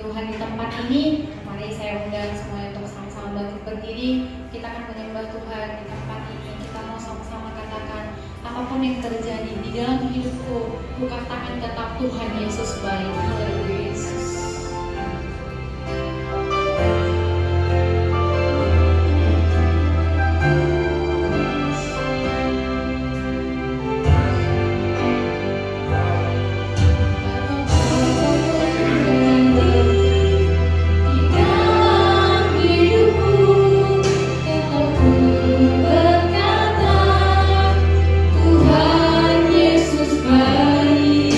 Tuhan di tempat ini. Mari saya undang semuanya untuk sama-sama bangkit berdiri. Kita akan menyembah Tuhan di tempat ini. Kita mau sama-sama katakan, apapun yang terjadi di dalam hidupku, ku katakan tetap Tuhan Yesus baik. Haleluya Yesus. Tuhan Yesus baik.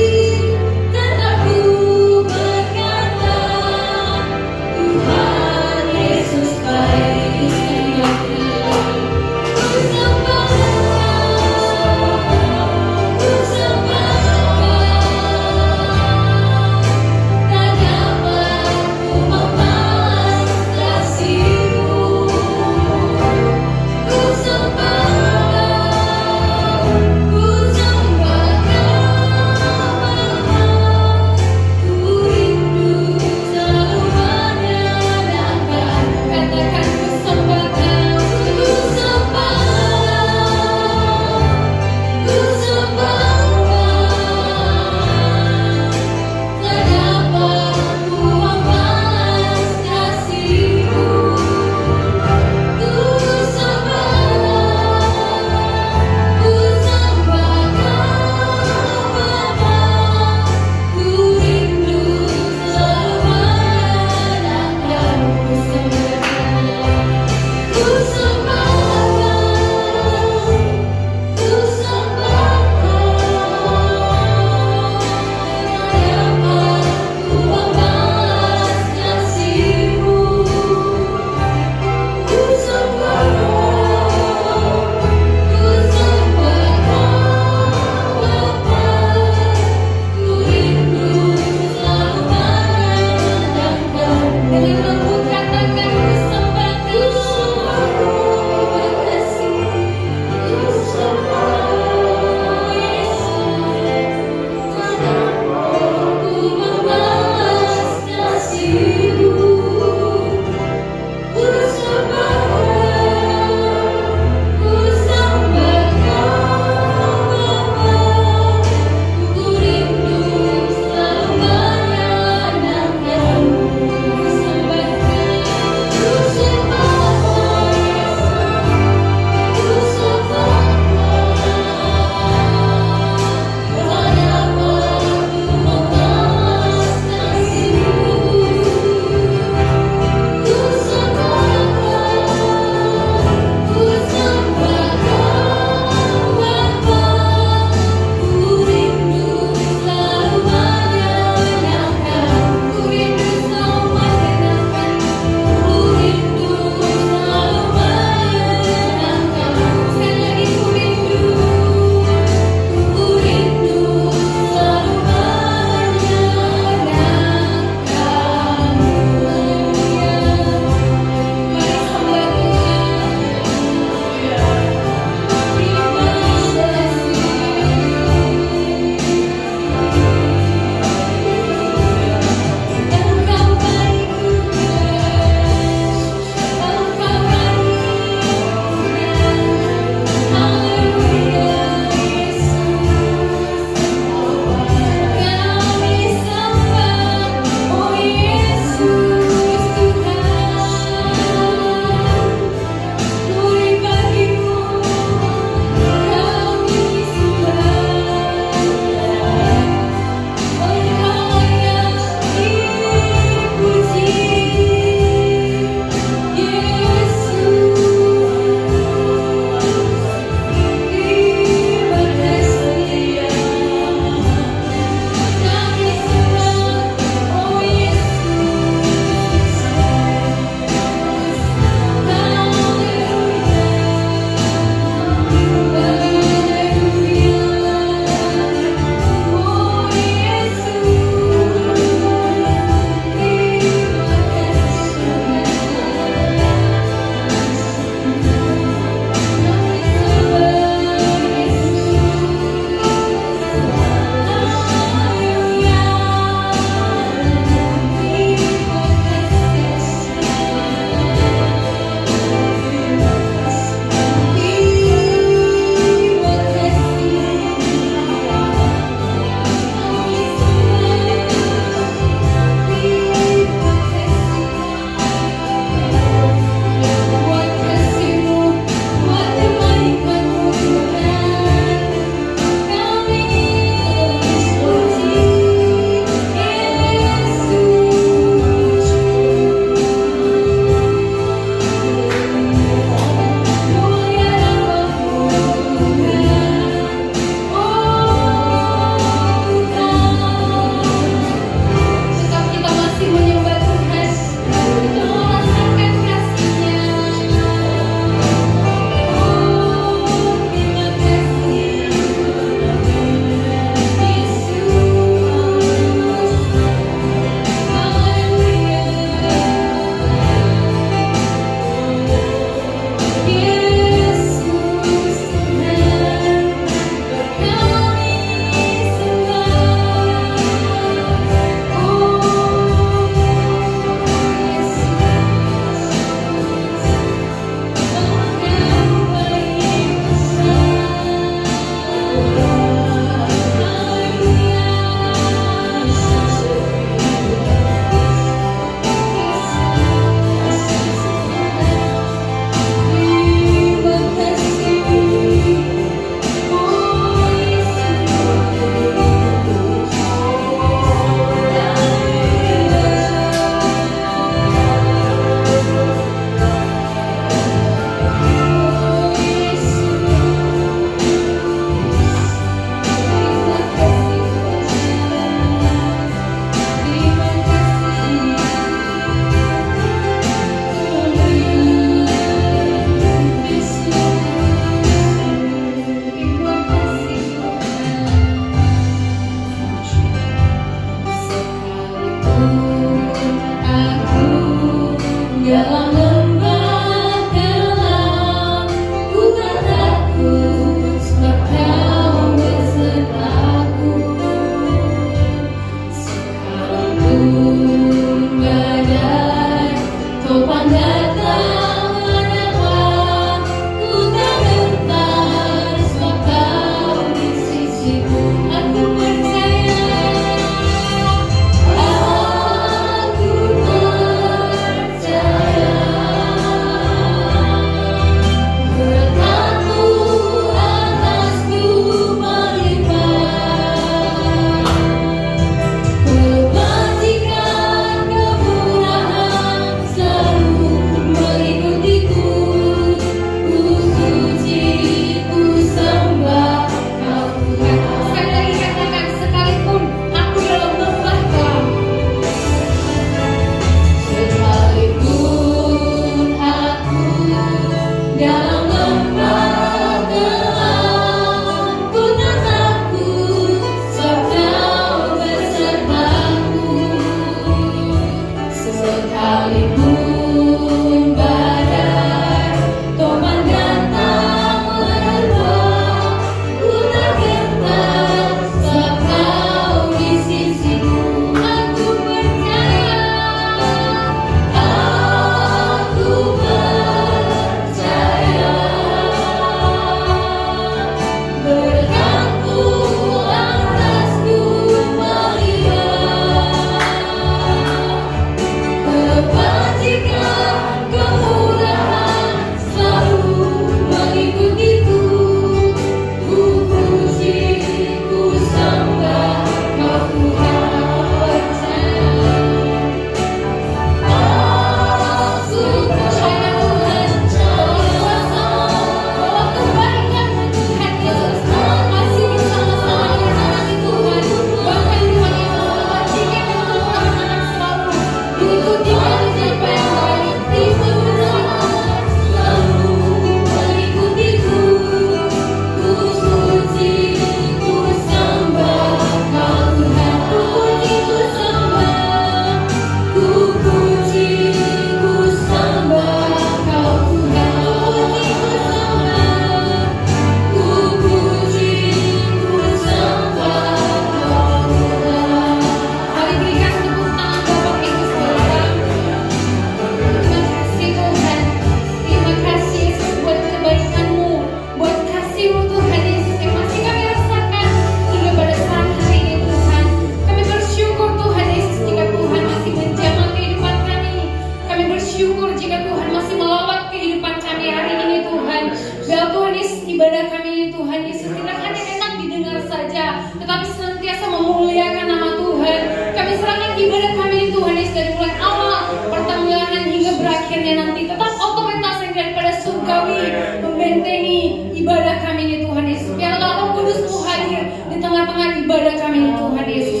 Biarlah Tuhan Yesus ibadah kami ini Tuhan Yesus tidak hanya enak didengar saja, tetapi senantiasa memuliakan nama Tuhan. Kami serahkan ibadah kami ini Tuhan Yesus dari mulai awal pertengahan hingga berakhirnya nanti. Tetap otoritas yang daripada surgawi membentengi ibadah kami ini Tuhan Yesus. Biarlah Roh Kudus-Mu hadir di tengah-tengah ibadah kami ini Tuhan Yesus.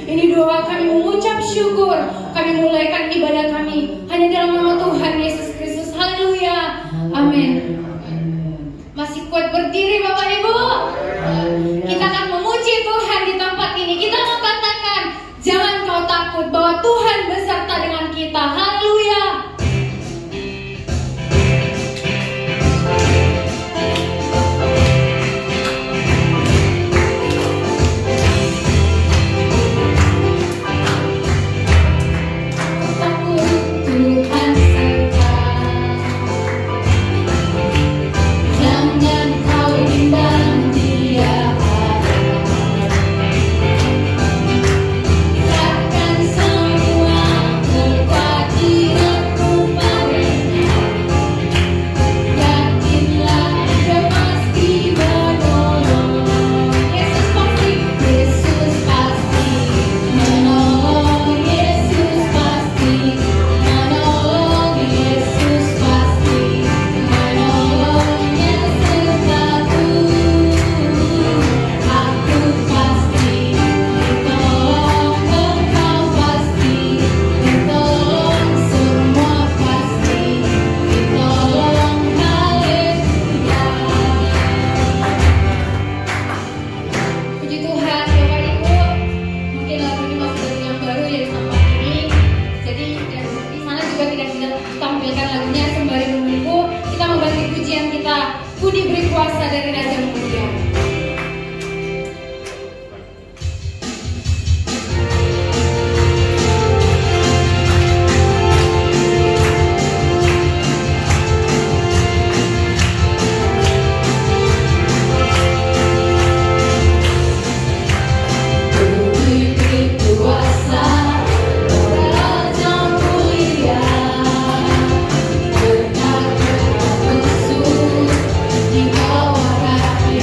Ini doa kami mengucap syukur. Kami mulaikan ibadah kami hanya dalam nama Tuhan Yesus Kristus. Haleluya. Amin. Masih kuat berdiri Bapak Ibu? Kita akan memuji Tuhan di tempat ini. Kita mau katakan, jangan kau takut bahwa Tuhan beserta dengan kita. Haleluya. Di bawah kaki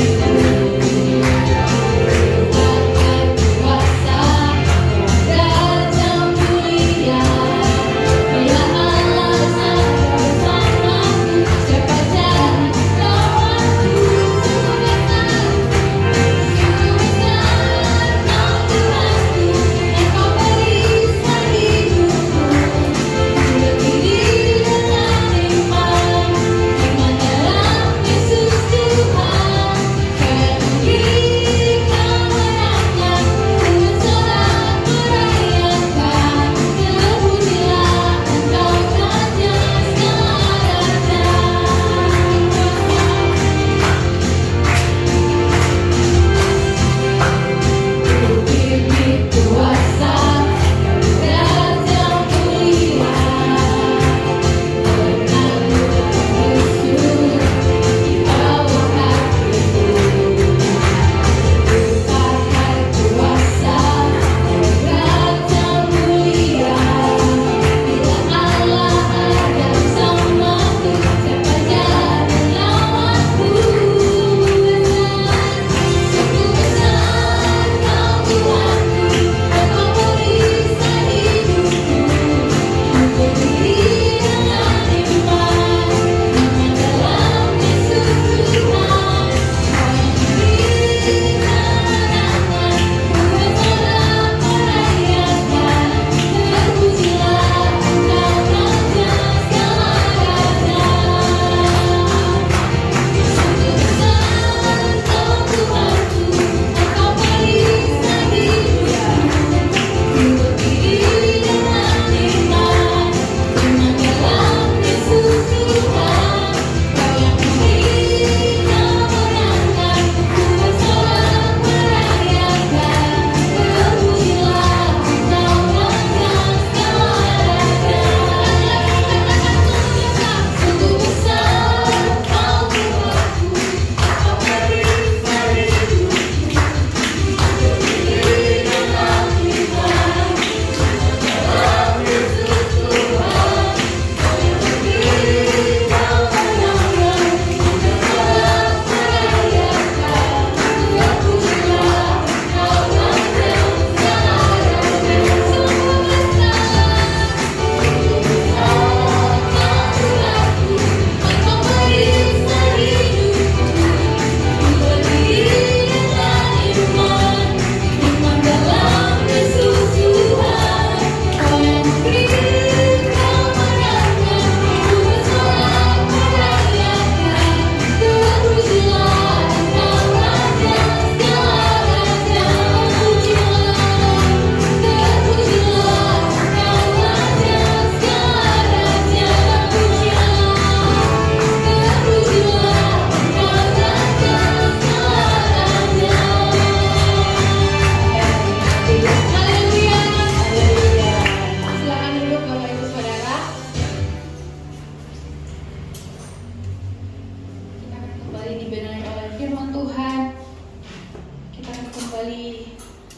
kembali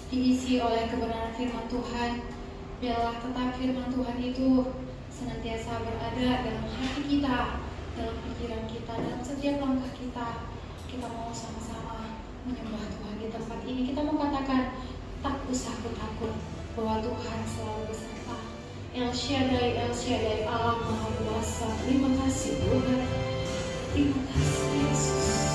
diisi oleh kebenaran firman Tuhan. Biarlah tetap firman Tuhan itu senantiasa berada dalam hati kita, dalam pikiran kita, dalam setiap langkah kita. Kita mau sama-sama menyembah Tuhan di tempat ini. Kita mau katakan, tak usah takut bahwa Tuhan selalu beserta. El Shaddai, El Shaddai, Allah Maha Kuasa. Terima kasih Tuhan. Terima kasih Yesus.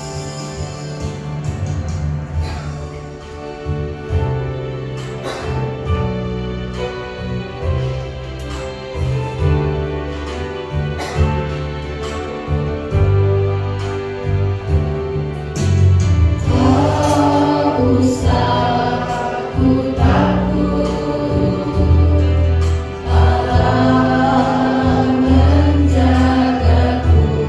Menjagaku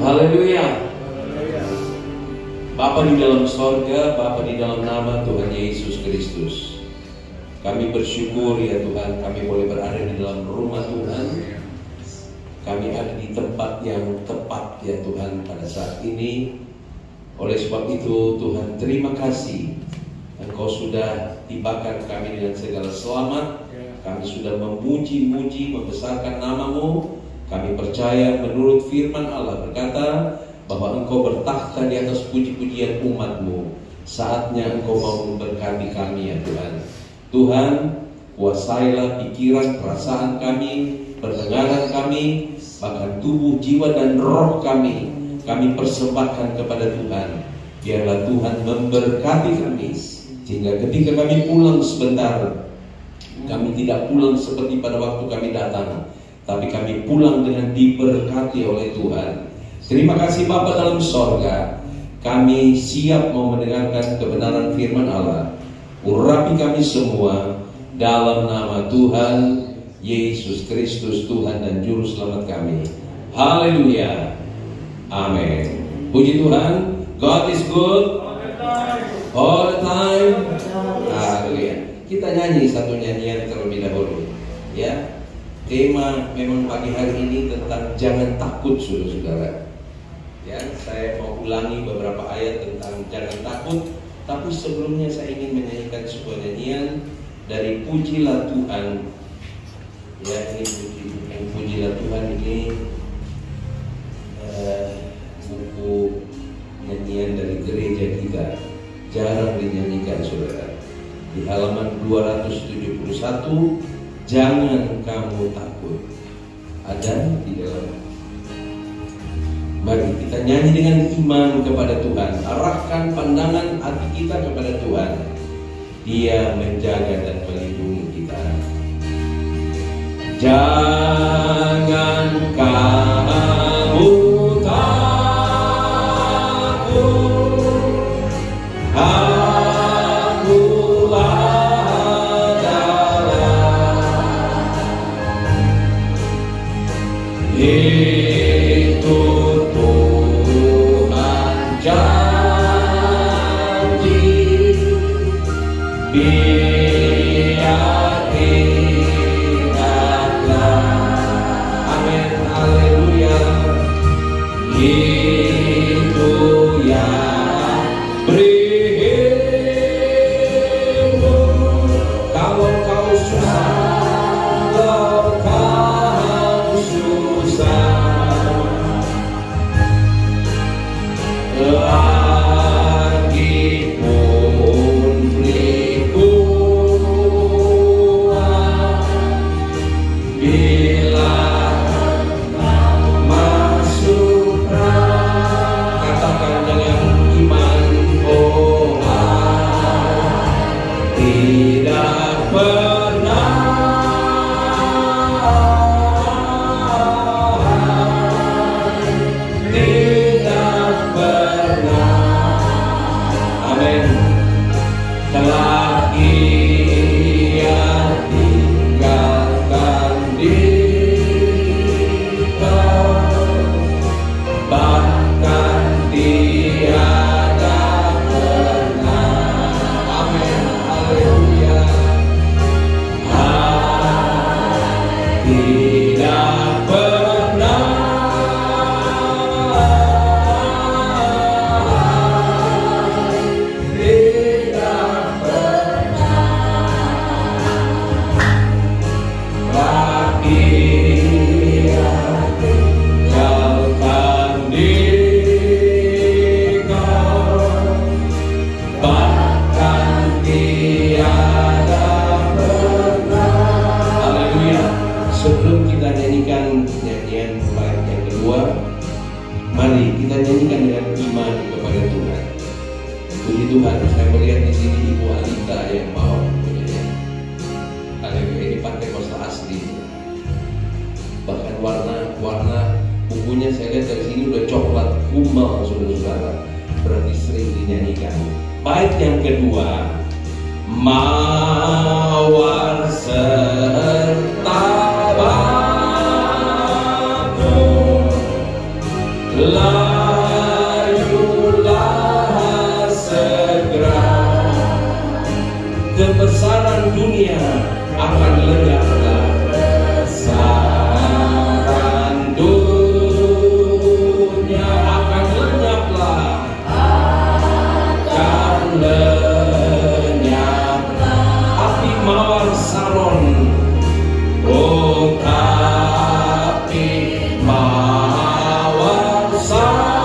Haleluya. Bapa di dalam sorga, Bapa di dalam nama Tuhan Yesus Kristus, kami bersyukur ya Tuhan, kami boleh berada di dalam rumah Tuhan. Kami ada di tempat yang tepat ya Tuhan pada saat ini. Oleh sebab itu Tuhan, terima kasih Engkau sudah tibakan kami dengan segala selamat. Kami sudah memuji-muji, membesarkan nama-Mu. Kami percaya menurut firman Allah berkata bahwa Engkau bertakhta di atas puji-pujian umat-Mu. Saatnya Engkau mau memberkati kami ya Tuhan. Tuhan, kuasailah pikiran, perasaan kami, pendengaran kami, bahkan tubuh, jiwa, dan roh kami. Kami persembahkan kepada Tuhan. Biarlah Tuhan memberkati kami, sehingga ketika kami pulang sebentar, kami tidak pulang seperti pada waktu kami datang, tapi kami pulang dengan diberkati oleh Tuhan. Terima kasih Bapa dalam sorga. Kami siap mau mendengarkan kebenaran firman Allah. Urapi kami semua dalam nama Tuhan Yesus Kristus, Tuhan dan Juru Selamat kami. Haleluya. Amin. Puji Tuhan. God is good all the time. Haleluya. Kita nyanyi satu nyanyian terlebih dahulu. Ya. Tema memang pagi hari ini tentang jangan takut, saudara-saudara. Ya, saya mau ulangi beberapa ayat tentang jangan takut. Tapi sebelumnya saya ingin menyanyikan sebuah nyanyian dari Pujilah Tuhan. Ya, ini Pujilah Tuhan ini buku nyanyian dari gereja kita. Jarang dinyanyikan saudara. Di halaman 271, jangan kamu takut. Ada di dalam. Mari kita nyanyi dengan iman kepada Tuhan. Arahkan pandangan hati kita kepada Tuhan. Dia menjaga dan melindungi kita. Jangan kamu takut, akulah adalah itu. layulah segera, kebesaran dunia akan lenyaplah, kebesaran dunia akan lenyaplah, akan lenyaplah. Api mawar Saron, oh tapi mawar Saron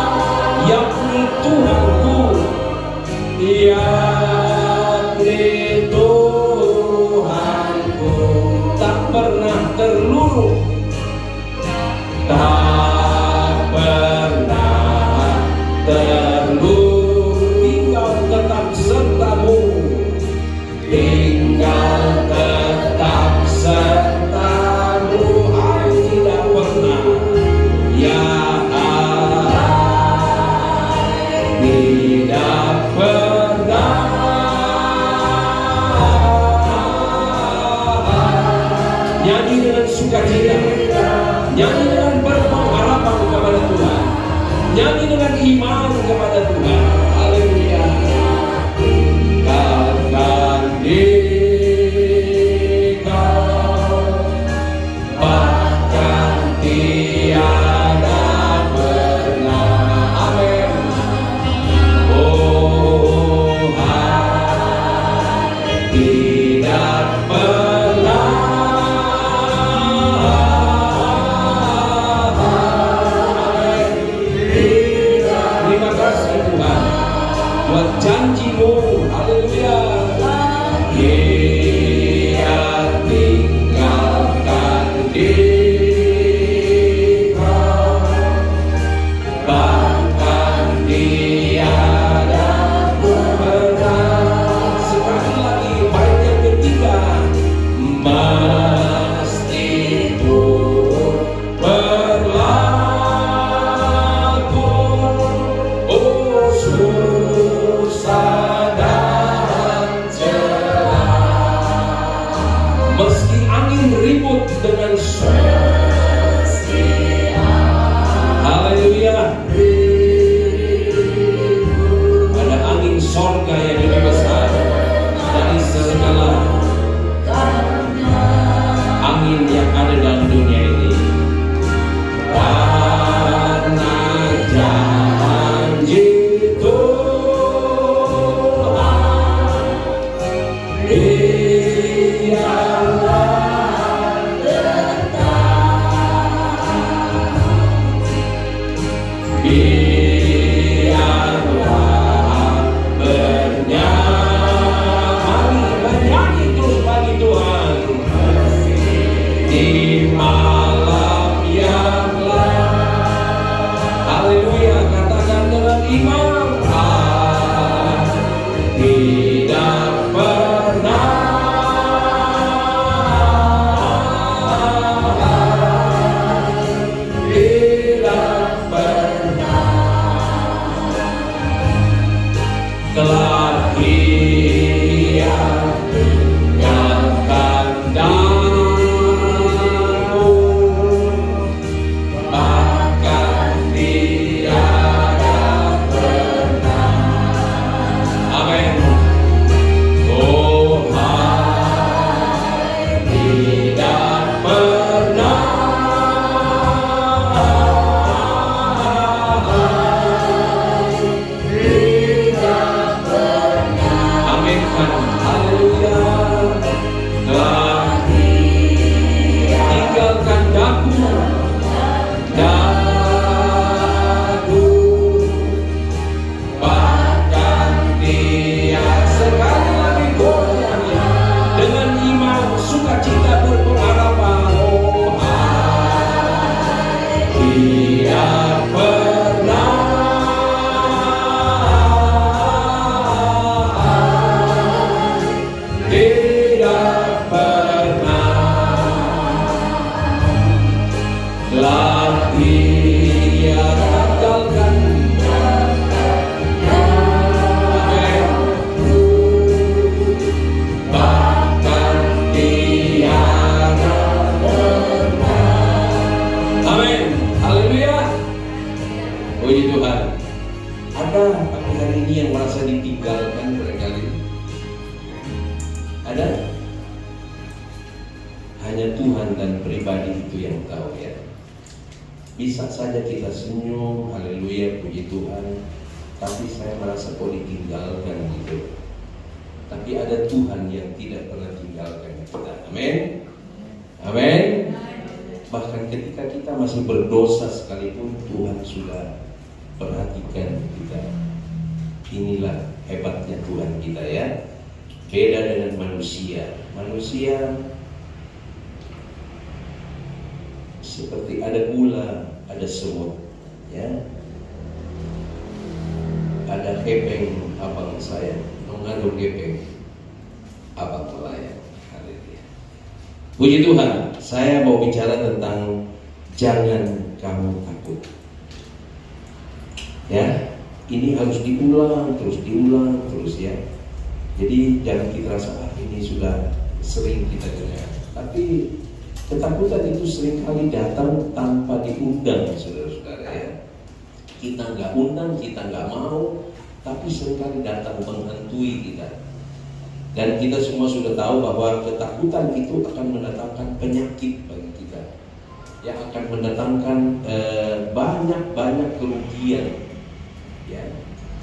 Puji Tuhan. Ada apa hari ini yang merasa ditinggalkan barangkali? Ada? Hanya Tuhan dan pribadi itu yang tahu ya. Bisa saja kita senyum, haleluya, puji Tuhan, tapi saya merasa kok ditinggalkan gitu. Tapi ada Tuhan yang tidak pernah tinggalkan kita. Amin. Amin. Bahkan ketika kita masih berdosa sekalipun, Tuhan sudah perhatikan kita. Inilah hebatnya Tuhan kita ya. Beda dengan manusia. Manusia seperti ada gula, ada semut ya. Ada kepeng abang saya, mengadu kepeng abang melayang. Haleluya. Puji Tuhan. Saya mau bicara tentang jangan kamu takut. Ya, ini harus diulang terus ya. Jadi jangan kita rasa ini sudah sering kita dengar. Tapi ketakutan itu seringkali datang tanpa diundang, saudara-saudara ya. Kita nggak undang, kita nggak mau, tapi seringkali datang menghantui kita. Dan kita semua sudah tahu bahwa ketakutan itu akan mendatangkan penyakit bagi kita, yang akan mendatangkan banyak kerugian. Ya,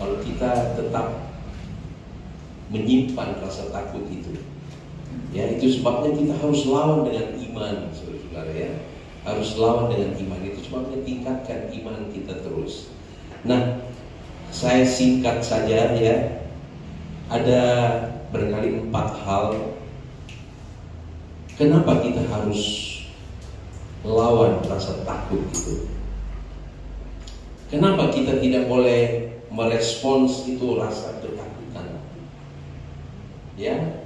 kalau kita tetap menyimpan rasa takut itu, ya itu sebabnya kita harus lawan dengan iman, saudara-saudara ya. Harus lawan dengan iman, itu sebabnya tingkatkan iman kita terus. Nah, saya singkat saja ya. Ada barangkali 4 hal kenapa kita harus lawan rasa takut itu. Kenapa kita tidak boleh merespons itu rasa ketakutan? Ya,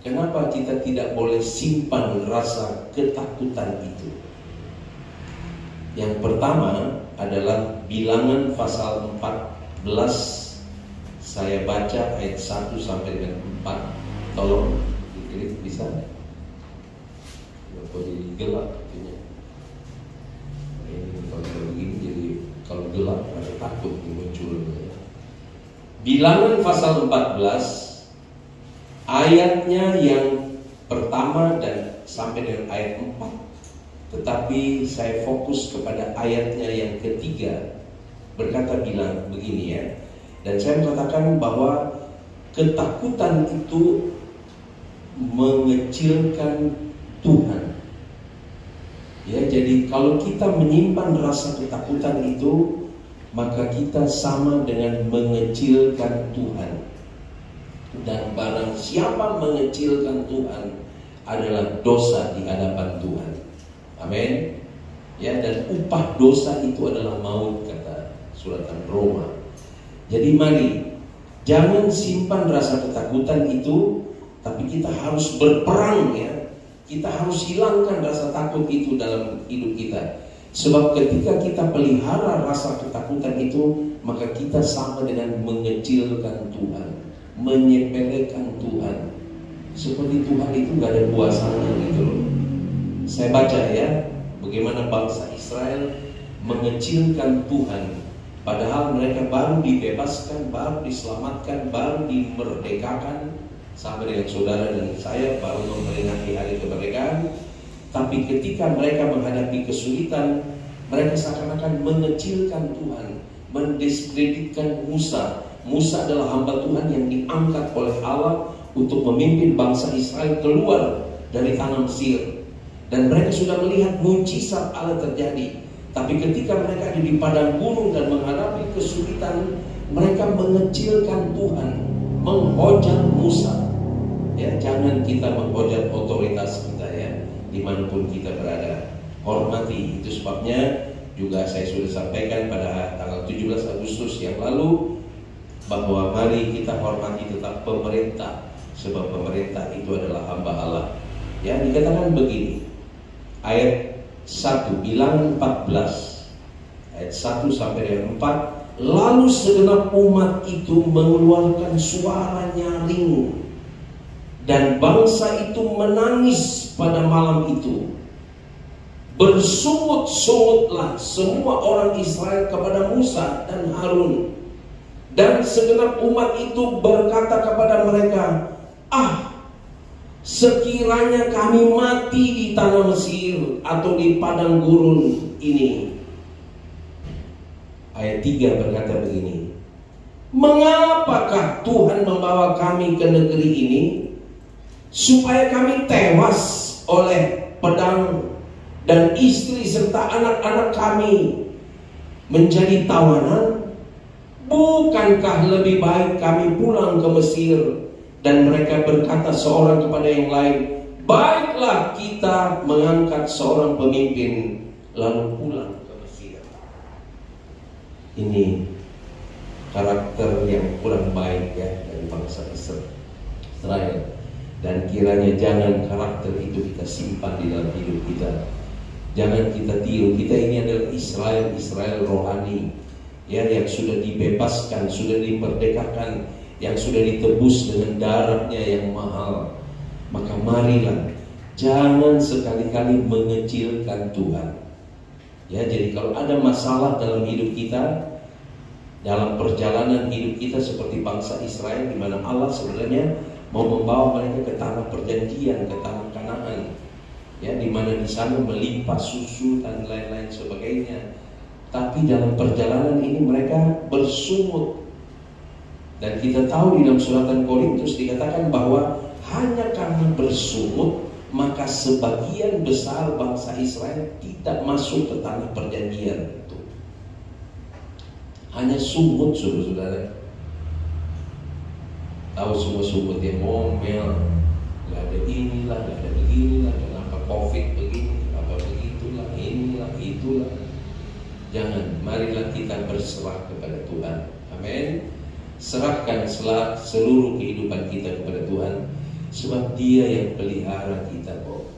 kenapa kita tidak boleh simpan rasa ketakutan itu? Yang pertama adalah Bilangan pasal 14. Saya baca ayat 1 sampai dengan 4. Tolong diklik bisa? Kok jadi gelap artinya? Ini kalau begini jadi kalau gelap ada takut muncul. Bilangan pasal 14 ayatnya yang pertama dan sampai dengan ayat 4. Tetapi saya fokus kepada ayatnya yang ketiga. Berkata bilang begini ya. Dan saya mengatakan bahwa ketakutan itu mengecilkan Tuhan. Ya, jadi kalau kita menyimpan rasa ketakutan itu, maka kita sama dengan mengecilkan Tuhan. Dan barang siapa mengecilkan Tuhan adalah dosa di hadapan Tuhan. Amin. Ya, dan upah dosa itu adalah maut, kata suratan Roma. Jadi mari jangan simpan rasa ketakutan itu, tapi kita harus berperang ya. Kita harus hilangkan rasa takut itu dalam hidup kita. Sebab ketika kita pelihara rasa ketakutan itu, maka kita sama dengan mengecilkan Tuhan, menyepelekan Tuhan. Seperti Tuhan itu gak ada kuasanya gitu loh. Saya baca ya, bagaimana bangsa Israel mengecilkan Tuhan. Padahal mereka baru dibebaskan, baru diselamatkan, baru dimerdekakan. Sampai dengan saudara dan saya baru memperingati hari kemerdekaan. Tapi ketika mereka menghadapi kesulitan, mereka seakan-akan mengecilkan Tuhan, mendiskreditkan Musa. Musa adalah hamba Tuhan yang diangkat oleh Allah untuk memimpin bangsa Israel keluar dari tanah Mesir. Dan mereka sudah melihat mujizat Allah terjadi. Tapi ketika mereka ada di padang gunung dan menghadapi kesulitan, mereka mengecilkan Tuhan, menghujat Musa. Ya, jangan kita menghujat otoritas kita ya, dimanapun kita berada. Hormati, itu sebabnya juga saya sudah sampaikan pada tanggal 17 Agustus yang lalu bahwa mari kita hormati tetap pemerintah, sebab pemerintah itu adalah hamba Allah. Ya, dikatakan begini, ayat 1 Bilangan 14 ayat 1 sampai dengan 4. Lalu segenap umat itu mengeluarkan suara nyaring, dan bangsa itu menangis pada malam itu. bersungut-sungutlah semua orang Israel kepada Musa dan Harun. Dan segenap umat itu berkata kepada mereka, sekiranya kami mati di tanah Mesir atau di padang gurun ini. Ayat 3 berkata begini, mengapakah Tuhan membawa kami ke negeri ini, supaya kami tewas oleh pedang, dan istri serta anak-anak kami menjadi tawanan? Bukankah lebih baik kami pulang ke Mesir? Dan mereka berkata seorang kepada yang lain, baiklah kita mengangkat seorang pemimpin lalu pulang ke Mesir. Ini karakter yang kurang baik ya dari bangsa Israel. Dan kiranya jangan karakter itu kita simpan di dalam hidup kita. Jangan kita tiru. Kita ini adalah Israel rohani, ya, yang sudah dibebaskan, sudah dimerdekakan, yang sudah ditebus dengan darahnya yang mahal. Maka marilah jangan sekali-kali mengecilkan Tuhan. Ya, jadi kalau ada masalah dalam hidup kita, dalam perjalanan hidup kita seperti bangsa Israel, di mana Allah sebenarnya mau membawa mereka ke tanah perjanjian, ke tanah Kanaan, ya, di mana di sana melimpah susu dan lain-lain sebagainya. Tapi dalam perjalanan ini mereka bersungut. Dan kita tahu di dalam suratan Korintus dikatakan bahwa hanya karena bersungut maka sebagian besar bangsa Israel tidak masuk ke tanah perjanjian itu. Hanya sungut, saudara-saudara. Tahu semua sungut yang ngomel, gak ada inilah, gak ada beginilah, kenapa COVID begini, kenapa begitulah, inilah, itulah. Jangan, marilah kita berserah kepada Tuhan. Amin. Serahkan seluruh kehidupan kita kepada Tuhan, sebab Dia yang pelihara kita kok.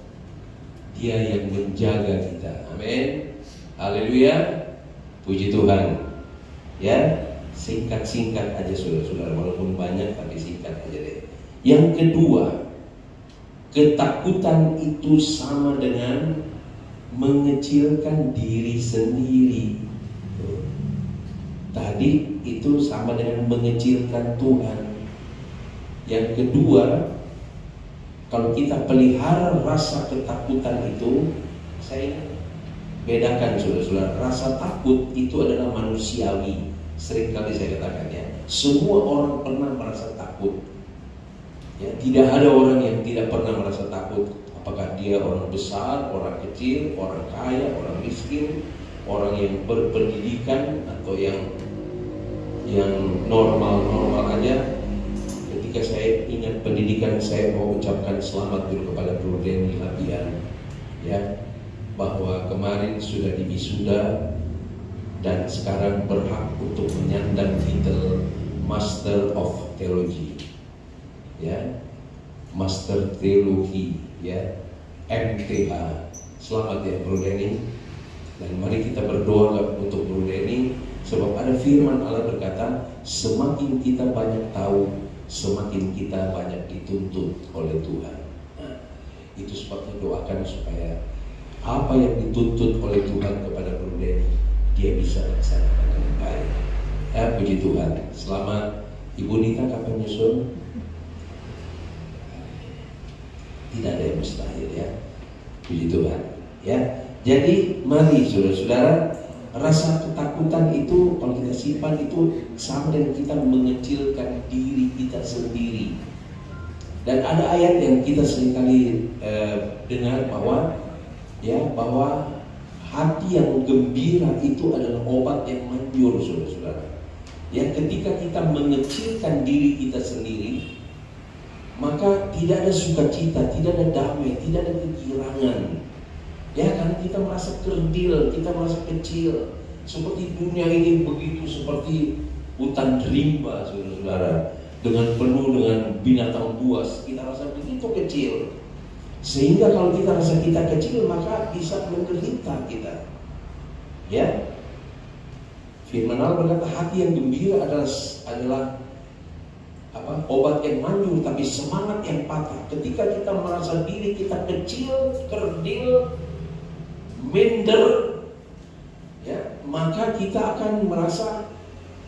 Dia yang menjaga kita. Amin. Haleluya. Puji Tuhan. Ya, singkat-singkat aja saudara-saudara, walaupun banyak tapi singkat aja deh. Yang kedua, ketakutan itu sama dengan mengecilkan diri sendiri. Tadi itu sama dengan mengecilkan Tuhan. Yang kedua, kalau kita pelihara rasa ketakutan itu, saya bedakan saudara-saudara, rasa takut itu adalah manusiawi. Seringkali saya katakan ya, semua orang pernah merasa takut. Ya, tidak ada orang yang tidak pernah merasa takut. Apakah dia orang besar, orang kecil, orang kaya, orang miskin, orang yang berpendidikan atau yang normal-normal aja. Ketika saya ingat pendidikan, saya mau ucapkan selamat dulu kepada Bro Denny Lapian, ya, bahwa kemarin sudah diwisuda dan sekarang berhak untuk menyandang titel Master of Theology, ya, Master Teologi, ya, MTH. Selamat ya Bro Denny. Dan mari kita berdoa untuk Bro Denny, sebab ada firman Allah berkata, semakin kita banyak tahu, semakin kita banyak dituntut oleh Tuhan. Nah, itu sebabnya doakan supaya apa yang dituntut oleh Tuhan kepada Bro Denny, dia bisa laksanakan dengan baik. Ya, puji Tuhan. Selamat. Ibu Nita kapan nyusul? Tidak ada yang mustahil ya. Puji Tuhan. Ya. Jadi mari saudara-saudara, rasa ketakutan itu kalau kita simpan itu sama dengan kita mengecilkan diri kita sendiri. Dan ada ayat yang kita seringkali dengar bahwa hati yang gembira itu adalah obat yang manjur, saudara-saudara. Ya, ketika kita mengecilkan diri kita sendiri, maka tidak ada sukacita, tidak ada damai, tidak ada kegirangan. Ya, karena kita merasa kerdil, kita merasa kecil. Seperti dunia ini begitu seperti hutan rimba, saudara-saudara, dengan penuh dengan binatang buas. Kita rasa begitu kecil. Sehingga kalau kita rasa kita kecil, maka bisa menderita kita. Ya, firman Allah berkata hati yang gembira adalah obat yang manjur, tapi semangat yang patah. Ketika kita merasa diri kita kecil, kerdil, minder, ya, maka kita akan merasa,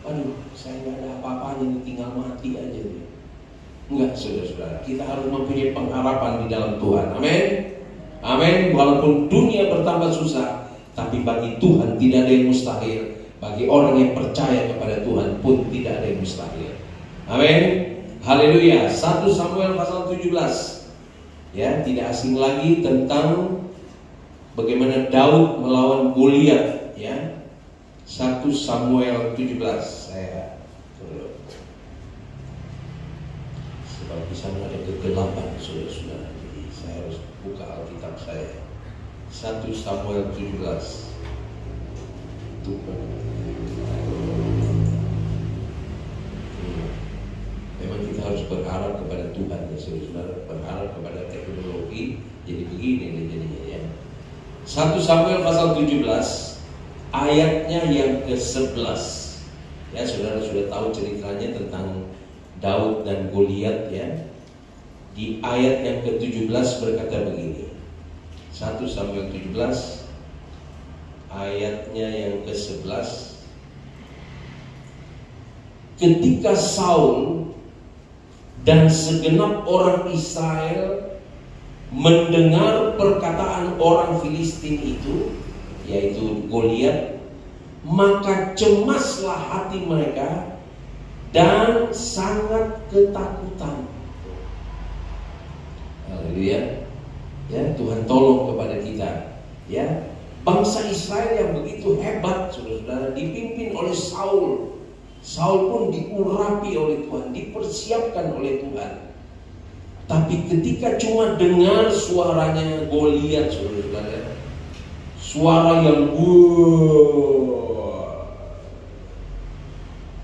aduh, saya nggak ada apa-apanya, tinggal mati aja nih. Enggak, saudara-saudara, kita harus mempunyai pengharapan di dalam Tuhan. Amin. Amin. Walaupun dunia bertambah susah, tapi bagi Tuhan tidak ada yang mustahil. Bagi orang yang percaya kepada Tuhan pun tidak ada yang mustahil. Amin. Haleluya. 1 Samuel pasal 17. Ya, tidak asing lagi tentang bagaimana Daud melawan Goliat, ya. 1 Samuel 17. Saya sebab di sana ada kegelapan, saudara-saudara. Jadi saya harus buka Alkitab saya. 1 Samuel 17. Memang kita harus berharap kepada Tuhan, ya saudara, berharap kepada teknologi. Jadi begini nih jadinya, ya. 1 Samuel pasal 17 ayatnya yang ke-11. Ya, saudara sudah tahu ceritanya tentang Daud dan Goliat, ya. Di ayat yang ke-17 berkata begini. 1 Samuel 17 ayatnya yang ke-11. Ketika Saul dan segenap orang Israel mendengar perkataan orang Filistin itu, yaitu Goliat, maka cemaslah hati mereka dan sangat ketakutan. Haleluya. Ya, Tuhan tolong kepada kita, ya. Bangsa Israel yang begitu hebat, saudara-saudara, dipimpin oleh Saul. Saul pun diurapi oleh Tuhan, dipersiapkan oleh Tuhan. Tapi ketika cuma dengar suaranya Goliat, saudara-saudara, suara yang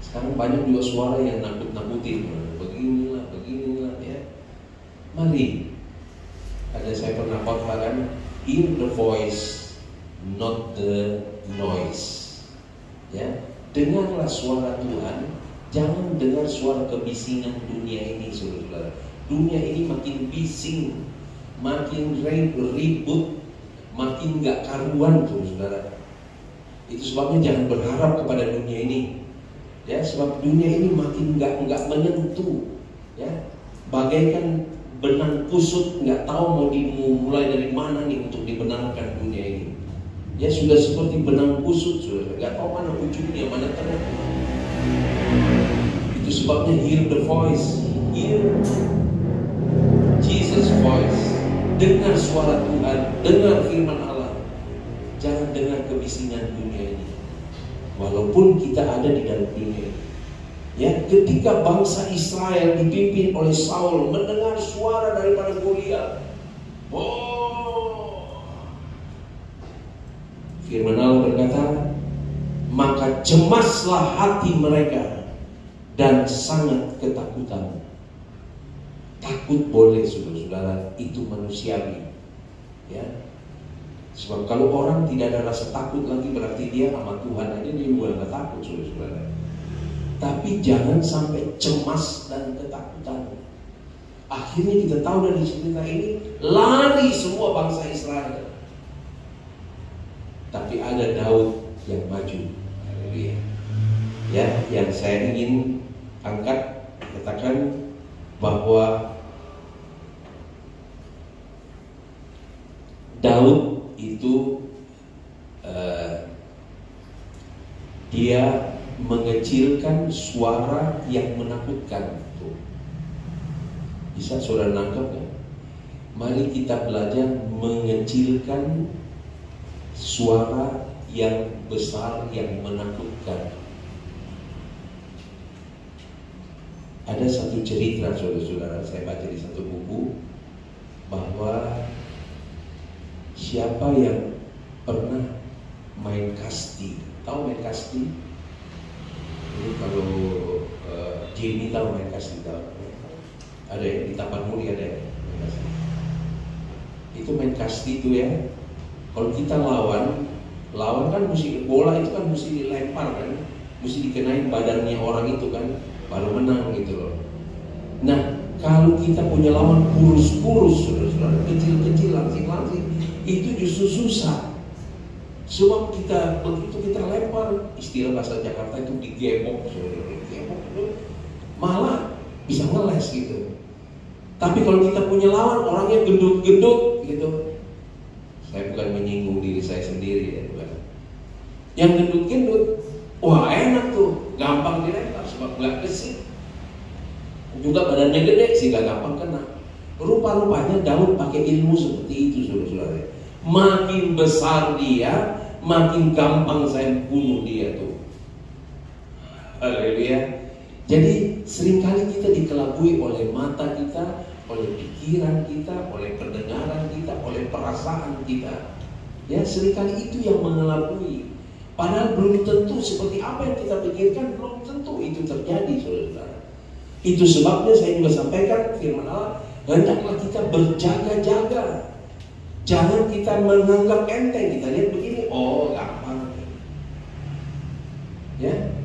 sekarang banyak juga suara yang nakut-nakutin, beginilah, ya. Mari, ada saya pernah katakan, hear the voice, not the noise. Ya, dengarlah suara Tuhan, jangan dengar suara kebisingan dunia ini, saudara-saudara. Dunia ini makin bising, makin ribut, makin gak karuan, saudara. Itu sebabnya jangan berharap kepada dunia ini, ya. Sebab dunia ini makin gak menentu, ya. Bagaikan benang kusut, nggak tahu mau dimulai dari mana nih untuk dibenarkan dunia ini. Ya, sudah seperti benang kusut, sudah nggak tahu mana ujungnya, mana tengah. Itu sebabnya hear the voice, hear Jesus voice. Dengar suara Tuhan, dengar firman Allah. Jangan dengar kebisingan dunia ini. Walaupun kita ada di dalam dunia ini. Ya, ketika bangsa Israel dipimpin oleh Saul mendengar suara daripada Goliat, firman Allah berkata, maka cemaslah hati mereka dan sangat ketakutan. Takut boleh, saudara-saudara, itu manusiawi, ya. Sebab kalau orang tidak ada rasa takut lagi, berarti dia sama Tuhan aja dia juga nggak takut, saudara-saudara. Tapi jangan sampai cemas dan ketakutan. Akhirnya kita tahu dari cerita ini, lari semua bangsa Israel. Tapi ada Daud yang maju. Haleluya. Ya, yang saya ingin angkat, katakan bahwa Daud itu dia mengecilkan suara yang menakutkan. Bisa saudara nangkep kan? Mari kita belajar mengecilkan suara yang besar yang menakutkan. Ada satu cerita, saudara-saudara, saya baca di satu buku, bahwa siapa yang pernah main kasti, tahu main kasti? Ini kalau Jamie tahu main kasti, tahu? Ada ya, di Tapan Muli ada ya, main kasti. Itu main kasti itu ya. Kalau kita lawan kan mesti, bola itu kan mesti dilempar kan, mesti dikenain badannya orang itu kan, baru menang gitu loh. Nah, kalau kita punya lawan kurus-kurus, saudara-saudara, kecil-kecil, langsing-langsing, itu justru susah. Sebab kita begitu kita lempar, istilah bahasa Jakarta itu digebok, malah bisa ngeles gitu. Tapi kalau kita punya lawan orangnya gendut-gendut gitu, saya bukan menyinggung diri saya sendiri ya, bukan. Yang gendut-gendut, wah enak tuh, gampang dilempar sebab nggak gesit. Juga badannya gede sehingga gampang kena. Rupa-rupanya Daud pakai ilmu seperti itu, saudara-saudara. Makin besar dia, makin gampang saya bunuh dia tuh. Haleluya. Jadi seringkali kita dikelabui oleh mata kita, oleh pikiran kita, oleh pendengaran kita, oleh perasaan kita. Ya, seringkali itu yang mengelabui. Padahal belum tentu seperti apa yang kita pikirkan, belum tentu itu terjadi, saudara-saudara. Itu sebabnya saya juga sampaikan firman Allah, hendaklah kita berjaga-jaga. Jangan kita menganggap enteng. Kita lihat begini, oh gampang. Ya,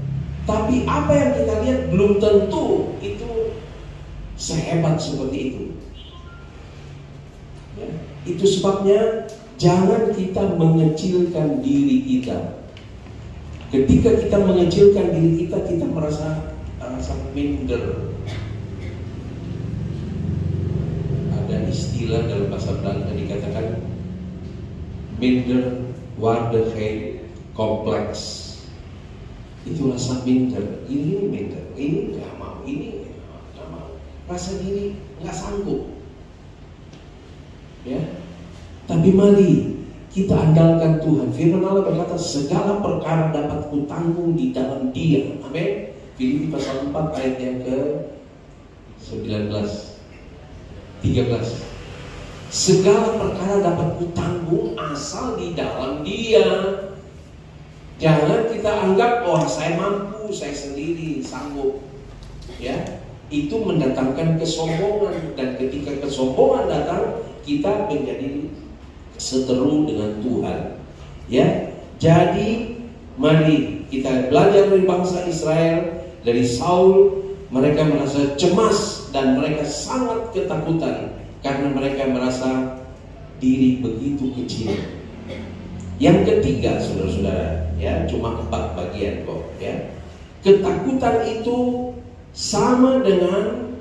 tapi apa yang kita lihat belum tentu itu sehebat seperti itu. Ya, itu sebabnya jangan kita mengecilkan diri kita. Ketika kita mengecilkan diri kita, kita merasa minder. Ada istilah dalam bahasa Belanda dikatakan minder waardigheid kompleks. Itu rasa minder. Ini minder, ini nggak mau, ini nggak mau. Rasa diri nggak sanggup. Ya, tapi mari kita andalkan Tuhan. Firman Allah berkata, segala perkara dapat kutanggung di dalam Dia. Amin. Filipi pasal 4 ayat yang ke 19, 13. Segala perkara dapat kutanggung asal di dalam Dia. Jangan kita anggap, oh saya mampu, saya sendiri sanggup. Ya, itu mendatangkan kesombongan, dan ketika kesombongan datang, kita menjadi seteru dengan Tuhan. Ya, jadi mari kita belajar dari bangsa Israel, dari Saul. Mereka merasa cemas dan mereka sangat ketakutan karena mereka merasa diri begitu kecil. Yang ketiga, saudara-saudara, ya cuma 4 bagian kok. Ya, ketakutan itu sama dengan,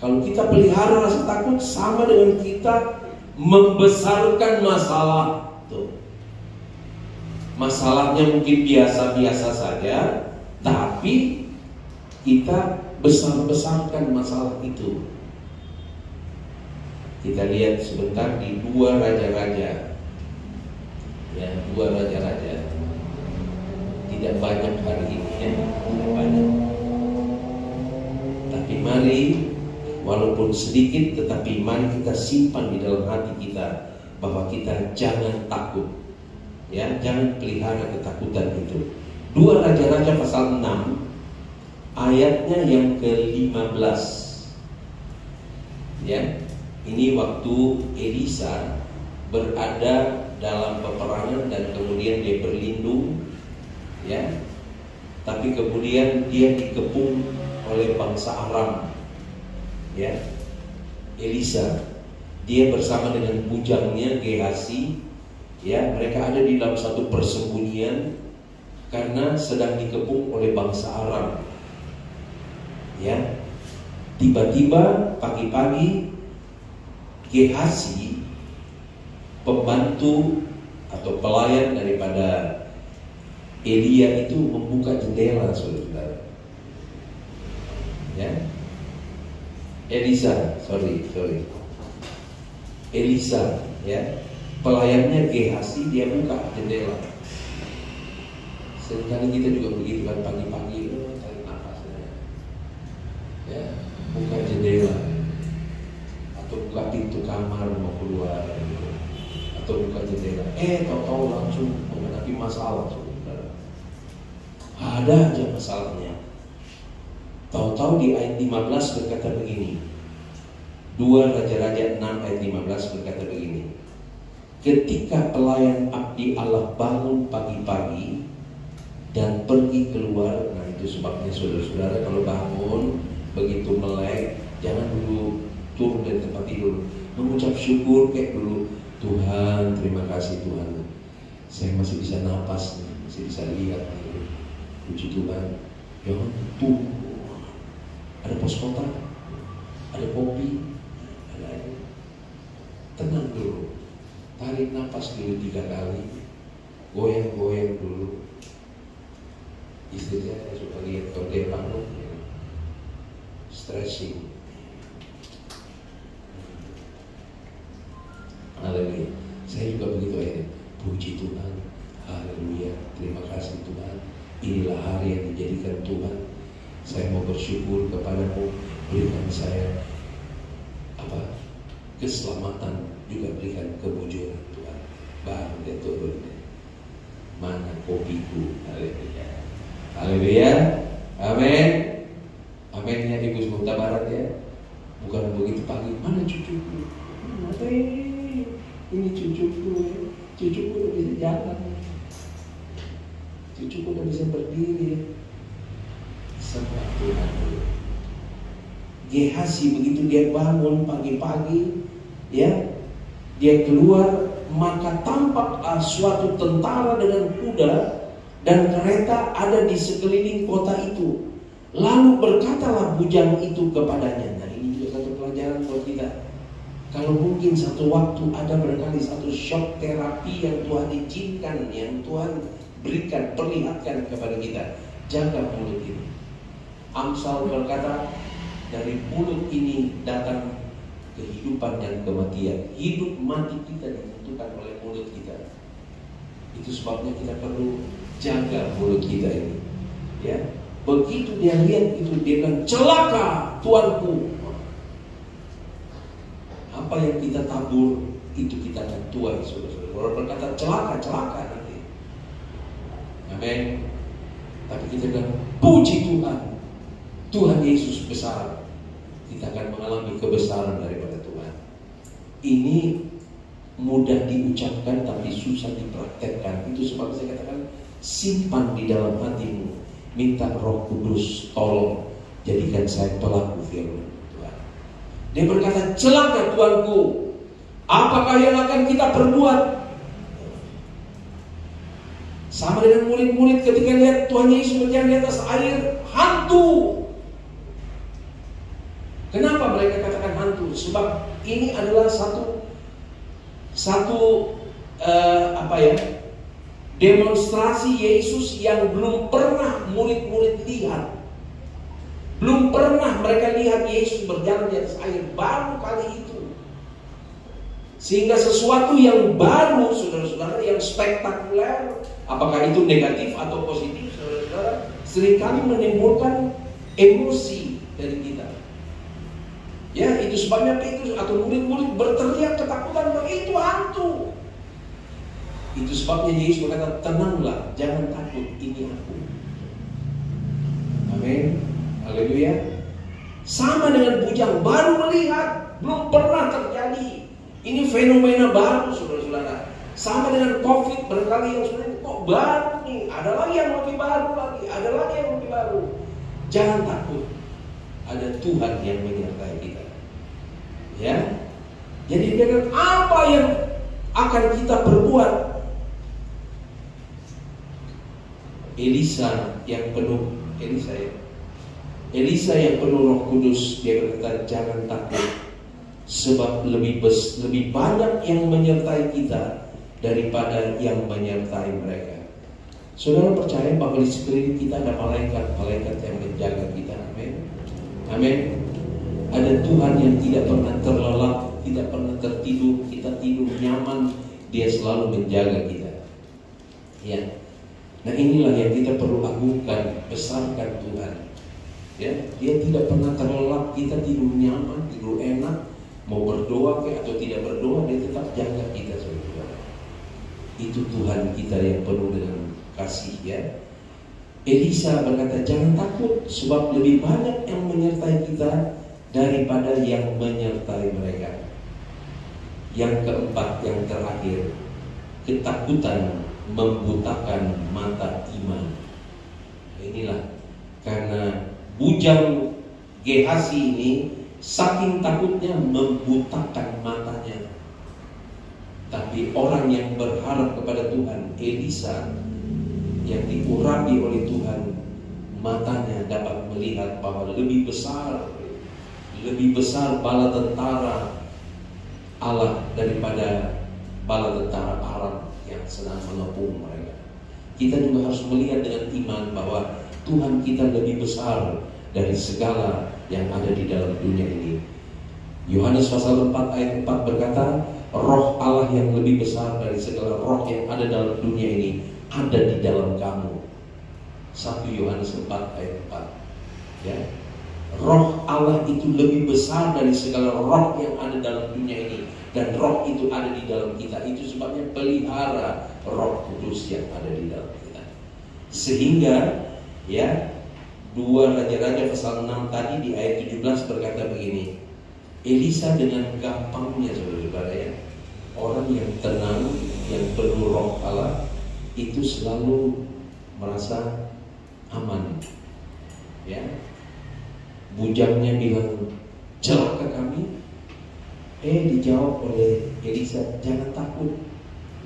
kalau kita pelihara rasa takut, sama dengan kita membesarkan masalah. Tuh. Masalahnya mungkin biasa-biasa saja, tapi kita besar-besarkan masalah itu. Kita lihat sebentar di 2 Raja-Raja. Ya, 2 Raja-Raja. Tidak banyak hari ini ya, tidak banyak. Tapi mari, walaupun sedikit, tetapi mari kita simpan di dalam hati kita bahwa kita jangan takut. Ya, jangan pelihara ketakutan itu. 2 Raja-Raja pasal 6 ayatnya yang ke-15. Ya, ini waktu Elisa berada dalam peperangan dan kemudian dia berlindung, ya. Tapi kemudian dia dikepung oleh bangsa Aram. Ya, Elisa, dia bersama dengan bujangnya Gehazi, ya, mereka ada di dalam satu persembunyian karena sedang dikepung oleh bangsa Aram. Ya, tiba-tiba pagi-pagi Gehazi, pembantu atau pelayan daripada Elia itu membuka jendela, saudara. Ya, Elisa, ya, pelayannya Gehazi, dia buka jendela. Seringkali kita juga begitu kan, pagi-pagi cari nafasnya, ya, buka jendela atau buka pintu kamar mau keluar, gitu. Atau buka jendela, tahu-tahu langsung menghadapi masalah, saudara. Ada aja masalahnya. Tahu-tahu di ayat 15 berkata begini. 2 Raja-Raja 6 ayat 15 berkata begini. Ketika pelayan abdi Allah bangun pagi-pagi dan pergi keluar, nah itu sebabnya saudara-saudara kalau bangun begitu melek, jangan dulu turun dari tempat tidur, mengucap syukur kayak dulu. Tuhan, terima kasih Tuhan, Saya masih bisa napas, masih bisa lihat. Puji Tuhan. Jangan tuh. Ada pos kota, ada kopi, ada air. Tenang dulu. Tarik napas dulu 3 kali. Goyang-goyang dulu. Istri saya suka lihat kalau dia bangun stretching. Haleluya. Saya juga begitu aja. Puji Tuhan. Haleluya. Terima kasih Tuhan. Inilah hari yang dijadikan Tuhan. Saya mau bersyukur kepadamu. Berikan saya keselamatan, juga berikan kemujuran Tuhan. Baru dia turun. Mana kopiku? Haleluya. Haleluya. Amin. Aminnya Ibu Semuta Barat ya. Bukan begitu pagi. Mana cucuku? Mana ini cucuku ya. Cucuku udah bisa jalan. Cucuku udah bisa berdiri. Sembah Tuhan dulu. Gehazi begitu dia bangun pagi-pagi, ya, dia keluar, maka tampak suatu tentara dengan kuda dan kereta ada di sekeliling kota itu. Lalu berkatalah bujang itu kepadanya. Nah, ini juga satu pelajaran buat kita. Kalau mungkin satu waktu ada barangkali satu shock terapi yang Tuhan izinkan, yang Tuhan berikan, perlihatkan kepada kita, jaga mulut ini. Amsal berkata, dari mulut ini datang kehidupan dan kematian. Hidup mati kita ditentukan oleh mulut kita. Itu sebabnya kita perlu jaga mulut kita ini. Ya, begitu dia lihat itu, dia bilang, celaka tuanku. Apa yang kita tabur itu kita akan tuai, saudara-saudara. Orang berkata celaka nanti. Amin. Tapi kita bilang, puji Tuhan. Tuhan Yesus besar. Kita akan mengalami kebesaran daripada Tuhan. Ini mudah diucapkan tapi susah dipraktekkan. Itu sebab saya katakan, simpan di dalam hatimu. Minta Roh Kudus tolong jadikan saya pelaku firman Tuhan. Dia berkata, celaka tuanku. Apakah yang akan kita perbuat? Sama dengan murid-murid ketika lihat Tuhan Yesus berjalan di atas air, hantu. Kenapa mereka katakan hantu? Sebab ini adalah satu demonstrasi Yesus yang belum pernah murid-murid lihat. Belum pernah mereka lihat Yesus berjalan di atas air, baru kali itu. Sehingga sesuatu yang baru, saudara-saudara, yang spektakuler, apakah itu negatif atau positif, saudara-saudara, seringkali menimbulkan emosi dari kita. Ya, itu sebabnya Petrus atau murid-murid berteriak ketakutan bahwa itu hantu. Itu sebabnya Yesus berkata, tenanglah, jangan takut, ini aku. Amin. Haleluya. Sama dengan bujang, baru melihat, belum pernah terjadi. Ini fenomena baru, saudara-saudara. Sama dengan COVID, barangkali yang sudah kok baru nih, ada lagi yang lebih baru lagi, ada lagi yang lebih baru. Jangan takut. Ada Tuhan yang menyertai kita. Ya, jadi dengan apa yang akan kita perbuat? Elisa yang penuh Roh Kudus, dia berkata, jangan takut, sebab lebih banyak yang menyertai kita daripada yang menyertai mereka. Saudara percaya bahwa di sekeliling kita ada malaikat yang menjaga kita. Amin. Amin. Ada Tuhan yang tidak pernah terlelap, tidak pernah tertidur. Kita tidur nyaman, Dia selalu menjaga kita. Ya. Nah, inilah yang kita perlu agungkan, besarkan Tuhan. Ya, Dia tidak pernah terlelap, kita tidur nyaman, tidur enak, mau berdoa atau tidak berdoa, Dia tetap jaga kita, saudara. Itu Tuhan kita yang penuh dengan kasih, ya. Elisa berkata, jangan takut, sebab lebih banyak yang menyertai kita daripada yang menyertai mereka. Yang keempat, yang terakhir, ketakutan membutakan mata iman. Inilah karena bujang Gehazi ini saking takutnya membutakan matanya. Tapi orang yang berharap kepada Tuhan, Elisa, yang diurapi oleh Tuhan, matanya dapat melihat bahwa lebih besar bala tentara Allah daripada bala tentara Aram yang sedang mengepung mereka. Kita juga harus melihat dengan iman bahwa Tuhan kita lebih besar dari segala yang ada di dalam dunia ini. Yohanes pasal 4 ayat 4 berkata, roh Allah yang lebih besar dari segala roh yang ada dalam dunia ini ada di dalam kamu. 1 Yohanes 4 ayat 4. Ya. Roh Allah itu lebih besar dari segala roh yang ada dalam dunia ini, dan roh itu ada di dalam kita. Itu sebabnya pelihara Roh Kudus yang ada di dalam kita. Sehingga ya, 2 Raja-Raja pasal 6 tadi di ayat 17 berkata begini, Elisa dengan gampangnya, saudara-saudara ya, orang yang tenang, yang penuh roh Allah, itu selalu merasa aman. Ya, bujangnya bilang, celaka kami. Dijawab oleh Elisa, jangan takut,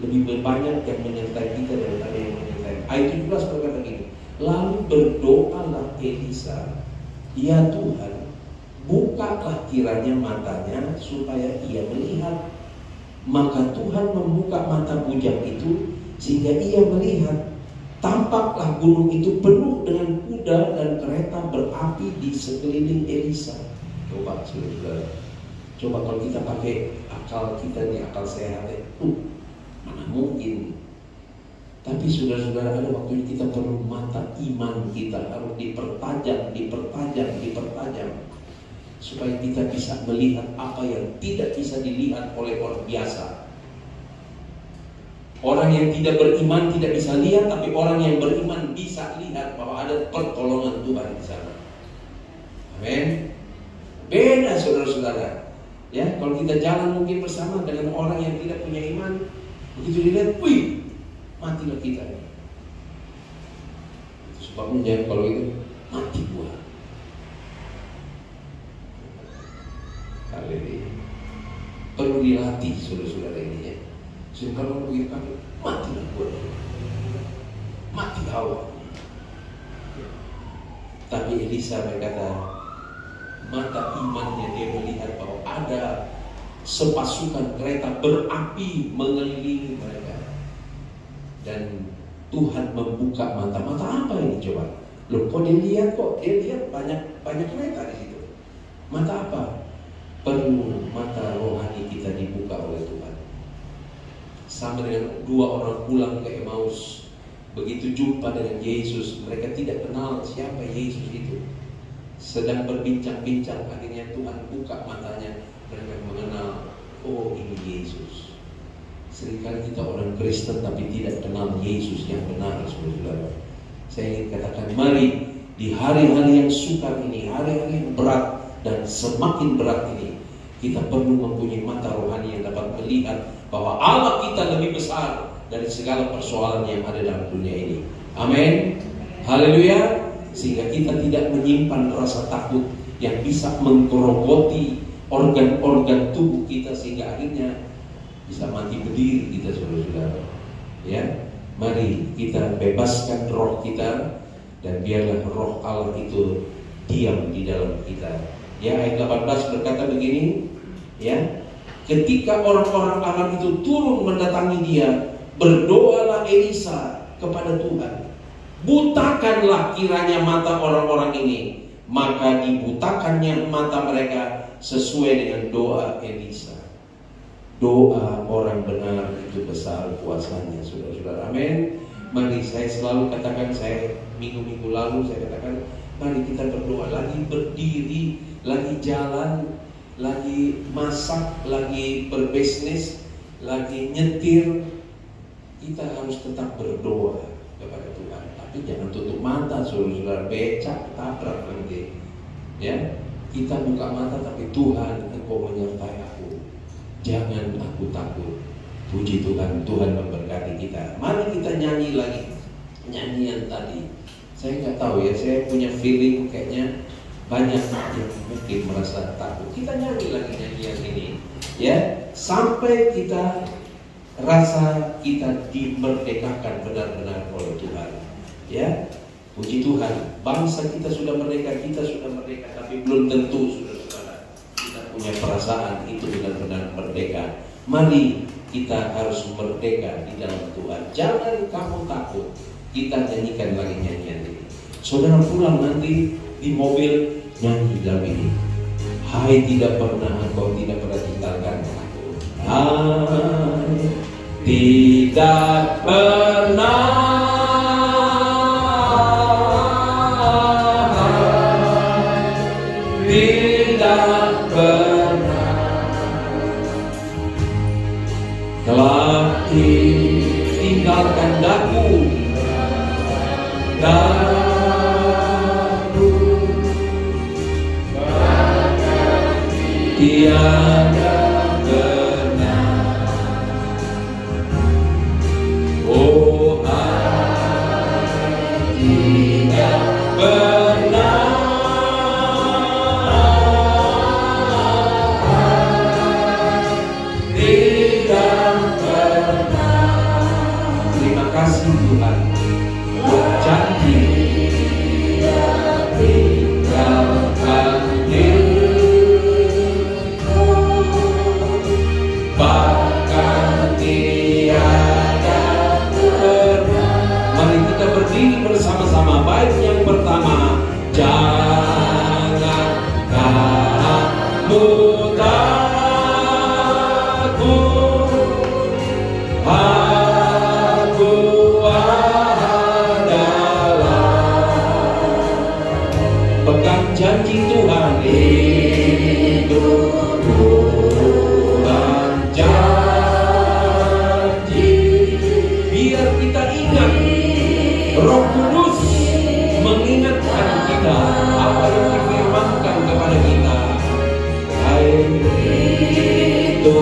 lebih banyak yang menyertai kita daripada yang menyertai. Ayat 17 berkata gini, lalu berdoalah Elisa, ya Tuhan, bukalah kiranya matanya supaya ia melihat. Maka Tuhan membuka mata bujang itu sehingga ia melihat. Tampaklah gunung itu penuh dengan kuda dan kereta berapi di sekeliling Elisa. Coba saudara, coba kalau kita pakai akal kita nih, akal sehat, mana mungkin. Tapi saudara-saudara, ada waktunya kita perlu mata iman kita harus dipertajam, supaya kita bisa melihat apa yang tidak bisa dilihat oleh orang biasa. Orang yang tidak beriman tidak bisa lihat, tapi orang yang beriman bisa lihat bahwa ada pertolongan Tuhan di sana. Amin. Beda saudara-saudara. Ya, kalau kita jalan mungkin bersama dengan orang yang tidak punya iman, begitu dilihat, wih, matilah kita. Sebabnya jangan kalau itu mati gua. Haleluya. Perlu dilatih saudara-saudara ini ya. Sehingga kalau begitu kami matilah gua, mati awak. Tapi Elisa berkata, mata imannya dia melihat bahwa ada sepasukan kereta berapi mengelilingi mereka. Dan Tuhan membuka mata apa ini coba? Loh, kok dia lihat banyak kereta di situ. Mata apa? Perlu mata rohani kita dibuka oleh Tuhan. Sama dengan 2 orang pulang ke Emmaus, begitu jumpa dengan Yesus, mereka tidak kenal siapa Yesus itu. Sedang berbincang-bincang, akhirnya Tuhan buka matanya, mereka mengenal, oh ini Yesus. Seringkali kita orang Kristen tapi tidak kenal Yesus yang benar, saudara. Saya ingin katakan, mari di hari-hari yang sukar ini, hari-hari yang berat dan semakin berat ini, kita perlu mempunyai mata rohani yang dapat melihat bahwa Allah kita lebih besar dari segala persoalan yang ada dalam dunia ini. Amin. Haleluya. Sehingga kita tidak menyimpan rasa takut yang bisa menggerogoti organ-organ tubuh kita, sehingga akhirnya bisa mati berdiri kita, saudara-saudara. Ya, mari kita bebaskan roh kita dan biarlah roh Allah itu diam di dalam kita. Ya, ayat 18 berkata begini, ya. Ketika orang-orang Aram itu turun mendatangi dia, berdoalah Elisa kepada Tuhan, butakanlah kiranya mata orang-orang ini. Maka dibutakannya mata mereka sesuai dengan doa Elisa. Doa orang benar itu besar kuasanya, saudara-saudara. Amin. Mari, saya selalu katakan, saya minggu-minggu lalu saya katakan, mari kita berdoa, lagi berdiri, lagi jalan, lagi masak, lagi berbisnis, lagi nyetir, kita harus tetap berdoa kepada Tuhan. Tapi jangan tutup mata, saudara-saudara, becak, tabrak nanti. Ya, kita buka mata, tapi Tuhan, Engkau menyertai aku, jangan aku takut. Puji Tuhan, Tuhan memberkati kita. Mari kita nyanyi lagi nyanyian tadi. Saya nggak tahu ya, saya punya feeling kayaknya banyak yang mungkin merasa takut. Kita nyanyi lagi nyanyian ini, ya, sampai kita rasa kita dimerdekakan benar-benar oleh Tuhan. Ya, puji Tuhan. Bangsa kita sudah merdeka, tapi belum tentu saudara-saudara kita punya perasaan itu benar-benar merdeka. Mari kita harus merdeka di dalam Tuhan. Jangan kamu takut. Kita nyanyikan lagi nyanyian ini. Saudara pulang nanti di mobil nyanyi dalam ini. Hai, tidak pernah engkau tidak pernah tinggalkan aku. Hai, tidak pernah. Tidak pernah. Telah ditinggalkan daku. Tiada benar. Oh, tidak benar. Tidak benar. Terima kasih Tuhan. Berjanji tinggalkan diriku, bahkan tiada pernah. Mari kita berdiri bersama-sama. Baik yang pertama, jangan kamu takut. Janji Tuhan itu Tuhan janji. Biar kita ingat, Roh Kudus mengingatkan kita apa yang difirmankan kepada kita. Hai, itu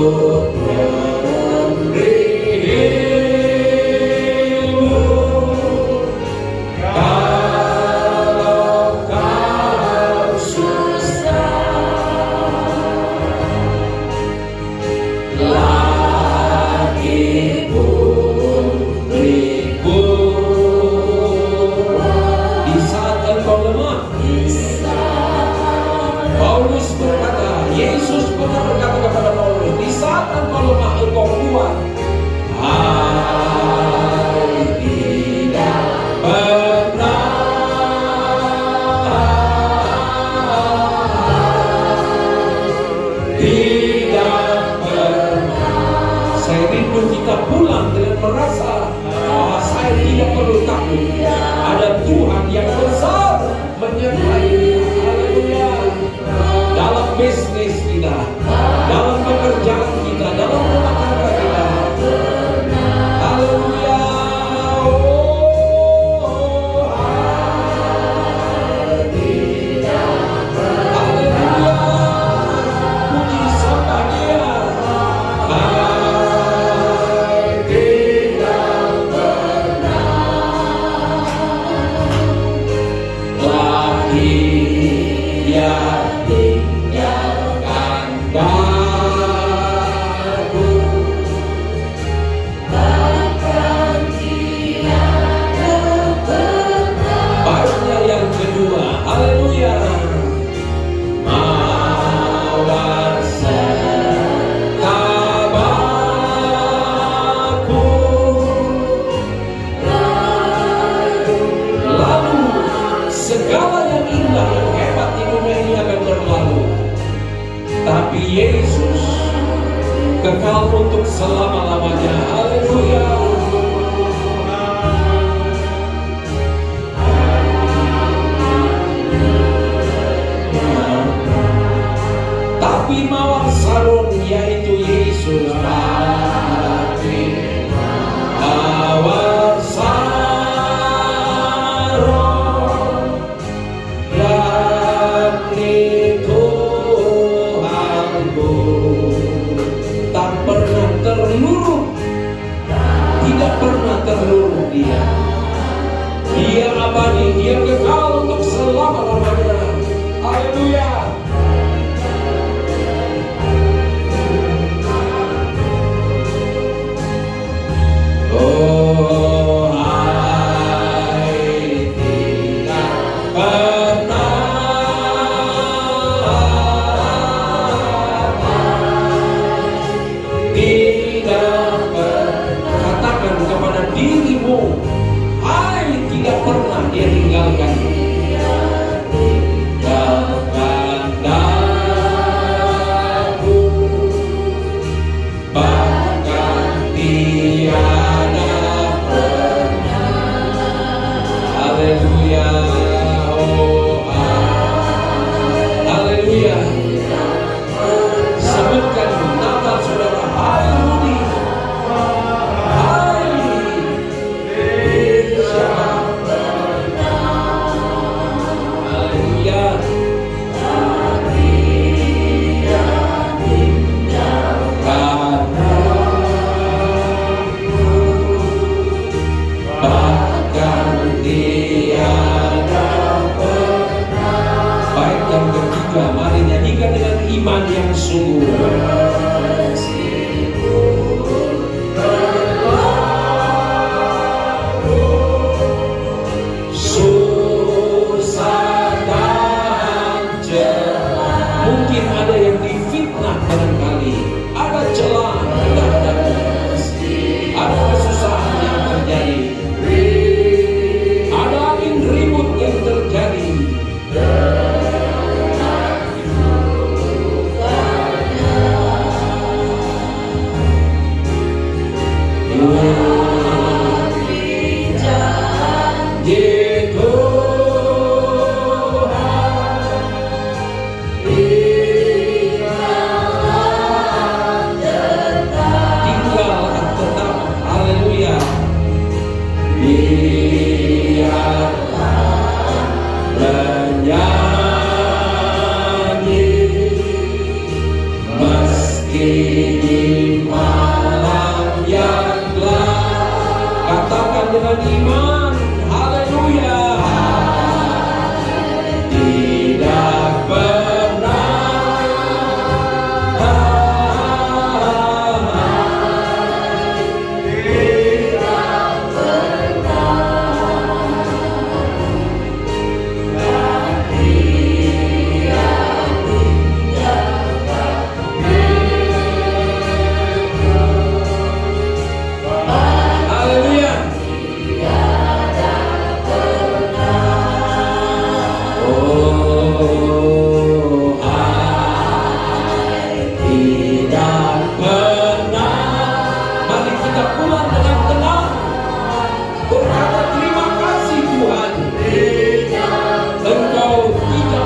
Yesus kekal untuk selama-lamanya. Haleluya. Tapi mawar sarung yaitu Yesus. Mawar sarung yakni Tuhanku, tak pernah terluruh, tidak pernah terluruh dia. Dia abadi, dia kekal untuk selama-lamanya. Haleluya. tinggalkan aku, bahkan tiada pernah. Haleluya, oh haleluya. Sebutkan nama saudara. Haleluya, mari nyanyikan dengan iman yang sungguh. Susah dan celah. Mungkin ada yang difitnah barangkali, ada celah, ada kesusahan yang terjadi, ada angin ribut yang terjadi. Dengan iman, haleluya, tidak pernah, tidak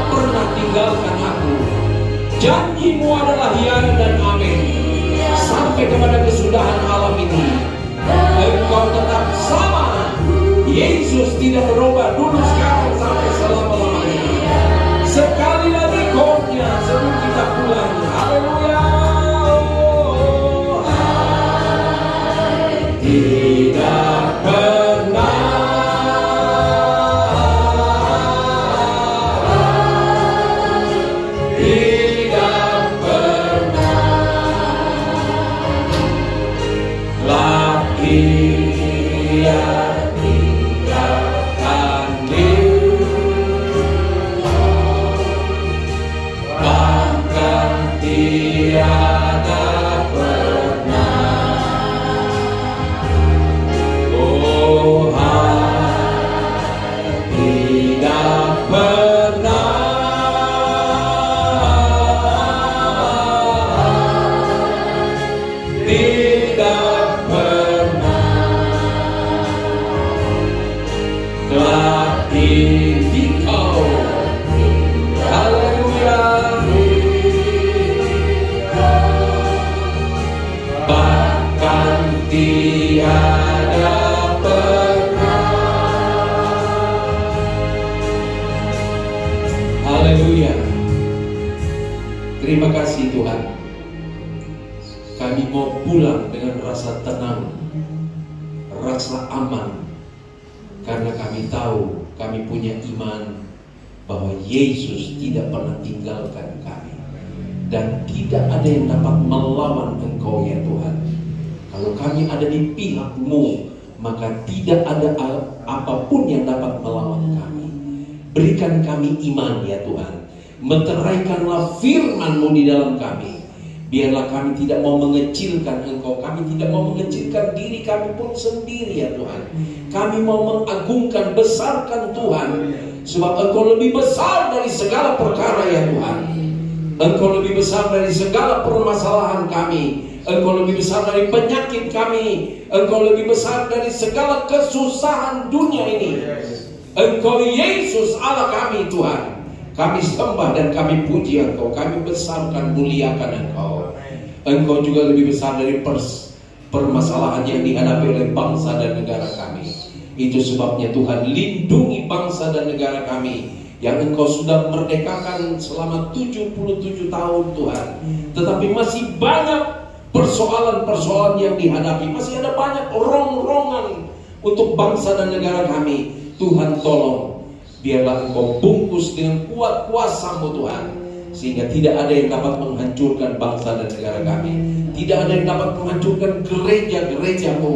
pernah, dia tinggalkan. Haleluya. Janjimu adalah ya dan amin. Sampai kepada kesudahan alam ini, Engkau tetap sama. Yesus tidak berubah dulu, sekarang, sampai selama-lamanya. Sekali lagi chordnya sebelum kita pulang. Haleluya. Tidak pernah, haleluya. Terima kasih Tuhan. Kami mau pulang dengan rasa tenang, rasa aman, karena kami tahu, kami punya iman bahwa Yesus tidak pernah tinggalkan kami, dan tidak ada yang dapat melawan Engkau ya Tuhan. Kalau kami ada di pihak-Mu, maka tidak ada apapun yang dapat melawan kami. Berikan kami iman ya Tuhan. Meteraikanlah firman-Mu di dalam kami. Biarlah kami tidak mau mengecilkan Engkau, kami tidak mau mengecilkan diri kami pun sendiri ya Tuhan. Kami mau mengagungkan, besarkan Tuhan, sebab Engkau lebih besar dari segala perkara ya Tuhan. Engkau lebih besar dari segala permasalahan kami. Engkau lebih besar dari penyakit kami. Engkau lebih besar dari segala kesusahan dunia ini. Engkau Yesus Allah kami Tuhan. Kami sembah dan kami puji Engkau. Kami besarkan, muliakan Engkau. Engkau juga lebih besar dari permasalahan yang dihadapi oleh bangsa dan negara kami. Itu sebabnya Tuhan, lindungi bangsa dan negara kami yang Engkau sudah merdekakan selama 77 tahun Tuhan. Tetapi masih banyak persoalan-persoalan yang dihadapi. Masih ada banyak rongrongan untuk bangsa dan negara kami. Tuhan tolong, biarlah Engkau bungkus dengan kuat kuasa-Mu Tuhan, sehingga tidak ada yang dapat menghancurkan bangsa dan negara kami. Tidak ada yang dapat menghancurkan gereja-gereja-Mu,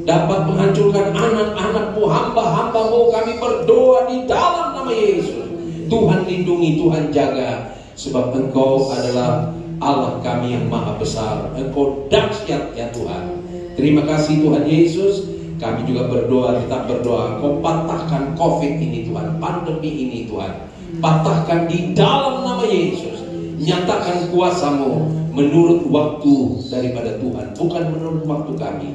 dapat menghancurkan anak-anak-Mu, hamba-hamba-Mu. Kami berdoa di dalam nama Yesus. Tuhan lindungi, Tuhan jaga, sebab Engkau adalah Allah kami yang maha besar. Engkau dahsyat ya Tuhan. Terima kasih Tuhan Yesus. Kami juga berdoa, kita berdoa, Engkau patahkan COVID ini Tuhan, pandemi ini Tuhan. Patahkan di dalam nama Yesus. Nyatakan kuasa-Mu menurut waktu daripada Tuhan, bukan menurut waktu kami.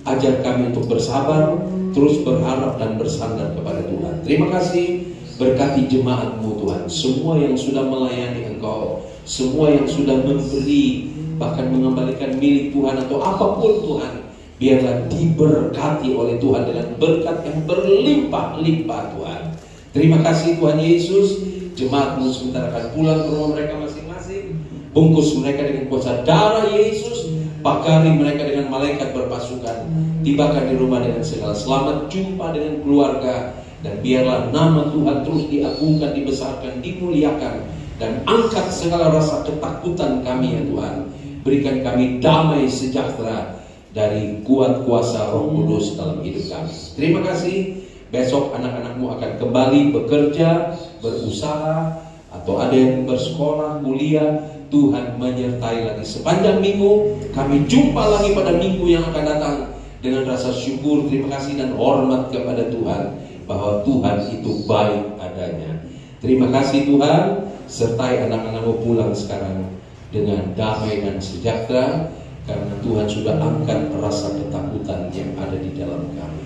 Ajar kami untuk bersabar, terus berharap dan bersandar kepada Tuhan. Terima kasih. Berkati jemaat-Mu Tuhan, semua yang sudah melayani Engkau, semua yang sudah memberi, bahkan mengembalikan milik Tuhan atau apapun Tuhan, biarlah diberkati oleh Tuhan dengan berkat yang berlimpah-limpah Tuhan. Terima kasih Tuhan Yesus. Jemaat-Mu sebentar akan pulang ke rumah mereka masing-masing. Bungkus mereka dengan kuasa darah Yesus. Bakari mereka dengan malaikat berpasukan. Tibakan di rumah dengan segala selamat. Jumpa dengan keluarga. Dan biarlah nama Tuhan terus diagungkan, dibesarkan, dimuliakan. Dan angkat segala rasa ketakutan kami ya Tuhan. Berikan kami damai sejahtera dari kuat kuasa Roh Kudus dalam hidup kami. Terima kasih. Besok anak-anak-Mu akan kembali bekerja, berusaha, atau ada yang bersekolah, kuliah. Tuhan menyertai lagi sepanjang minggu. Kami jumpa lagi pada minggu yang akan datang dengan rasa syukur, terima kasih dan hormat kepada Tuhan, bahwa Tuhan itu baik adanya. Terima kasih Tuhan. Sertai anak-anak-Mu pulang sekarang dengan damai dan sejahtera, karena Tuhan sudah angkat rasa ketakutan yang ada di dalam kami.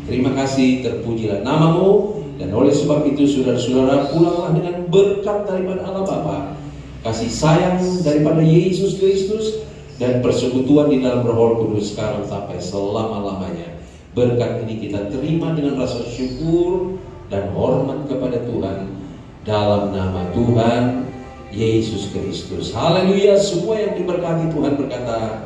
Terima kasih, terpujilah nama-Mu. Dan oleh sebab itu saudara-saudara, pulanglah dengan berkat daripada Allah Bapa, kasih sayang daripada Yesus Kristus, dan persekutuan di dalam Roh Kudus sekarang sampai selama-lamanya. Berkat ini kita terima dengan rasa syukur dan hormat kepada Tuhan, dalam nama Tuhan Yesus Kristus. Haleluya. Semua yang diberkati Tuhan berkata